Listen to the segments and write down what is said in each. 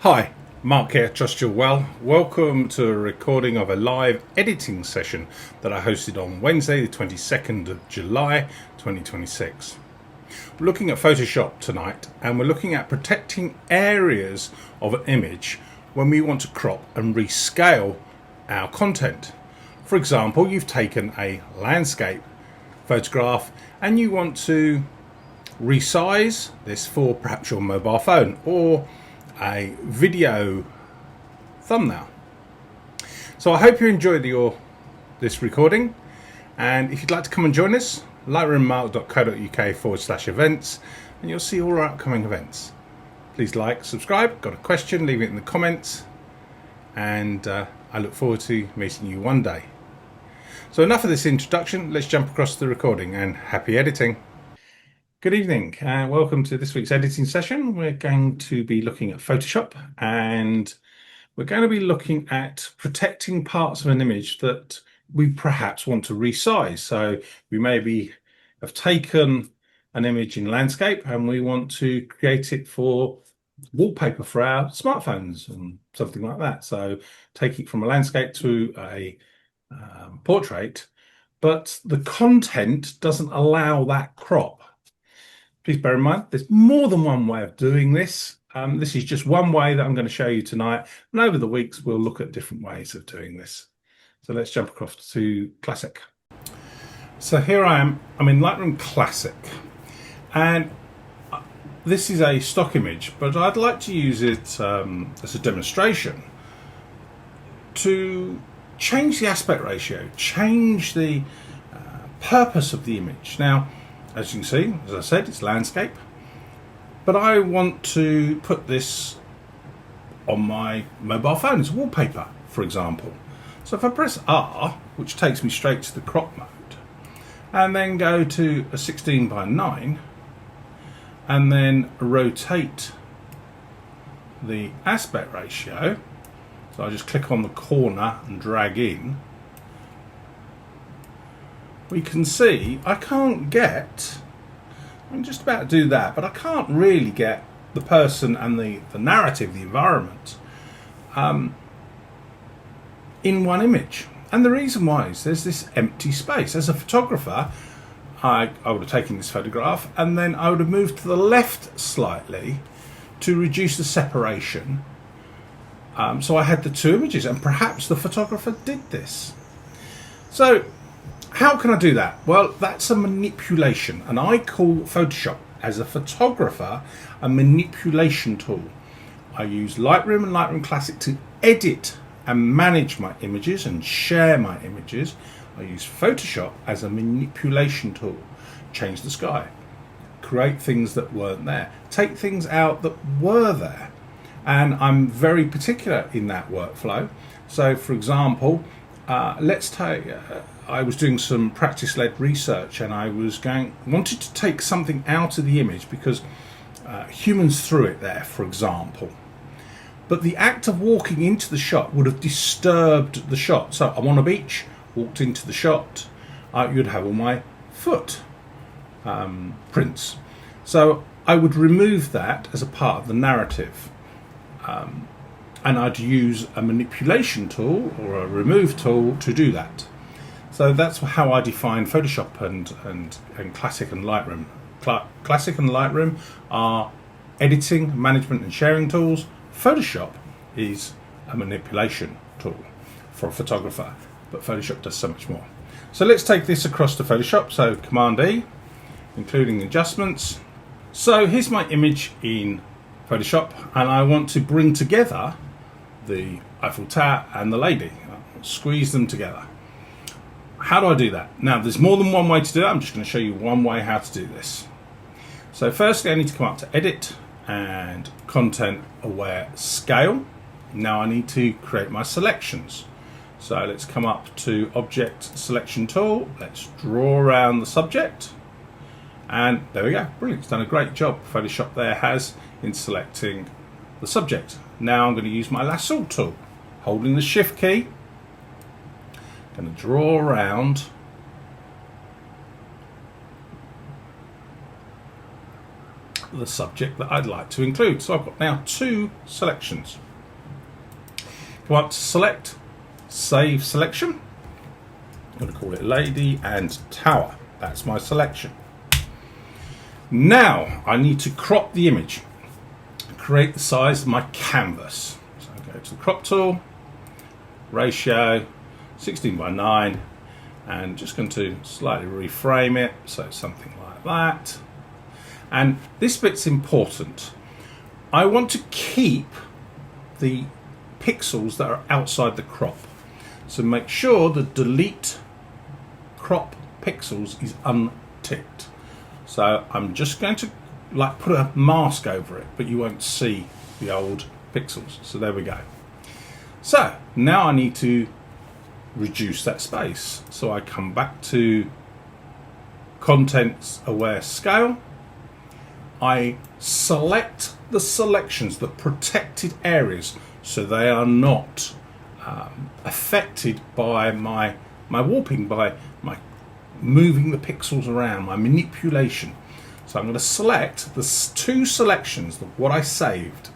Hi, Mark here, trust you're well. Welcome to a recording of a live editing session that I hosted on Wednesday the 22nd of July 2026. We're looking at Photoshop tonight, and we're looking at protecting areas of an image when we want to crop and rescale our content. For example, you've taken a landscape photograph and you want to resize this for perhaps your mobile phone or a video thumbnail. So I hope you enjoyed this recording, and if you'd like to come and join us, lightroommark.co.uk/events, and you'll see all our upcoming events. Please like, subscribe, got a question, leave it in the comments, and I look forward to meeting you one day. So enough of this introduction, let's jump across to the recording, and happy editing. Good evening and welcome to this week's editing session. We're going to be looking at Photoshop, and we're going to be looking at protecting parts of an image that we perhaps want to resize. So we maybe have taken an image in landscape and we want to create it for wallpaper for our smartphones and something like that. So take it from a landscape to a portrait, but the content doesn't allow that crop. Please bear in mind, there's more than one way of doing this. This is just one way that I'm going to show you tonight. And over the weeks, we'll look at different ways of doing this. So let's jump across to Classic. So here I am. I'm in Lightroom Classic. And this is a stock image, but I'd like to use it as a demonstration to change the aspect ratio, change the purpose of the image. Now, as you can see, as I said, it's landscape, but I want to put this on my mobile phone as wallpaper, for example. So if I press R, which takes me straight to the crop mode, and then go to a 16:9, and then rotate the aspect ratio, so I just click on the corner and drag in, we can see I can't get, I'm just about to do that, but I can't really get the person and the narrative, the environment, in one image. And the reason why is there's this empty space. As a photographer, I would have taken this photograph and then I would have moved to the left slightly to reduce the separation. So I had the two images, and perhaps the photographer did this. So how can I do that? Well, that's a manipulation, and I call Photoshop, as a photographer, a manipulation tool. I use Lightroom and Lightroom Classic to edit and manage my images and share my images. I use Photoshop as a manipulation tool. Change the sky, create things that weren't there, take things out that were there. And I'm very particular in that workflow. So for example, let's take, I was doing some practice-led research, and I wanted to take something out of the image because humans threw it there, for example. But the act of walking into the shot would have disturbed the shot. So I'm on a beach, walked into the shot, you'd have all my foot prints. So I would remove that as a part of the narrative. And I'd use a manipulation tool or a remove tool to do that. So that's how I define Photoshop and Classic and Lightroom. Classic and Lightroom are editing, management and sharing tools. Photoshop is a manipulation tool for a photographer, but Photoshop does so much more. So let's take this across to Photoshop. So Command E, including adjustments. So here's my image in Photoshop, and I want to bring together the Eiffel Tower and the lady, squeeze them together. How do I do that? Now, there's more than one way to do it. I'm just going to show you one way how to do this. So firstly, I need to come up to Edit and Content Aware Scale. Now I need to create my selections. So let's come up to Object Selection Tool. Let's draw around the subject. And there we go. Brilliant. It's done a great job. Photoshop there has in selecting the subject. Now I'm going to use my lasso tool, holding the Shift key. Going to draw around the subject that I'd like to include. So I've got now 2 selections. Come up to select, save selection. I'm going to call it Lady and Tower. That's my selection. Now I need to crop the image, create the size of my canvas. So I go to the crop tool, ratio 16:9, and just going to slightly reframe it, so something like that. And this bit's important. I want to keep the pixels that are outside the crop. So make sure the delete crop pixels is unticked. So I'm just going to like put a mask over it, but you won't see the old pixels. So there we go. So now I need to reduce that space. So I come back to contents aware scale. I select the selections, the protected areas, so they are not affected by my warping, by my moving the pixels around, my manipulation. So I'm going to select the 2 selections of what I saved,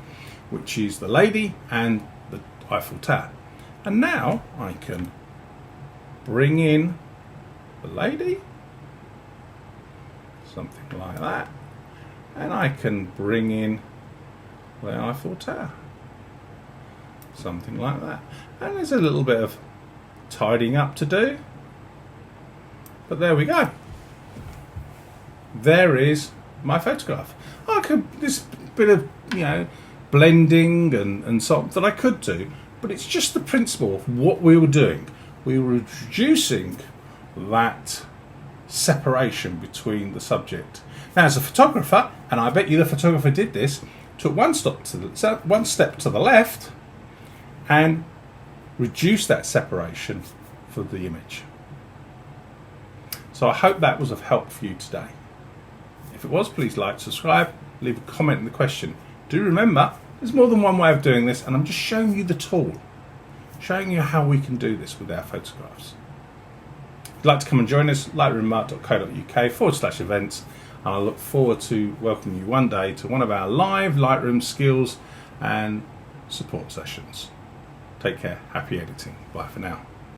which is the lady and the Eiffel Tower. And now I can bring in the lady, something like that, and I can bring in the Eiffel Tower, something like that. And there's a little bit of tidying up to do, but there we go. There is my photograph. I could, this bit of, blending and so on that I could do, but it's just the principle of what we were doing. We were reducing that separation between the subject. Now, as a photographer, and I bet you the photographer did this, took one step to the left and reduced that separation for the image. So I hope that was of help for you today. If it was, please like, subscribe, leave a comment in the question. Do remember, there's more than one way of doing this, and I'm just showing you the tool, showing you how we can do this with our photographs. If you'd like to come and join us, lightroommark.co.uk/events, and I look forward to welcoming you one day to one of our live Lightroom skills and support sessions. Take care, happy editing, bye for now.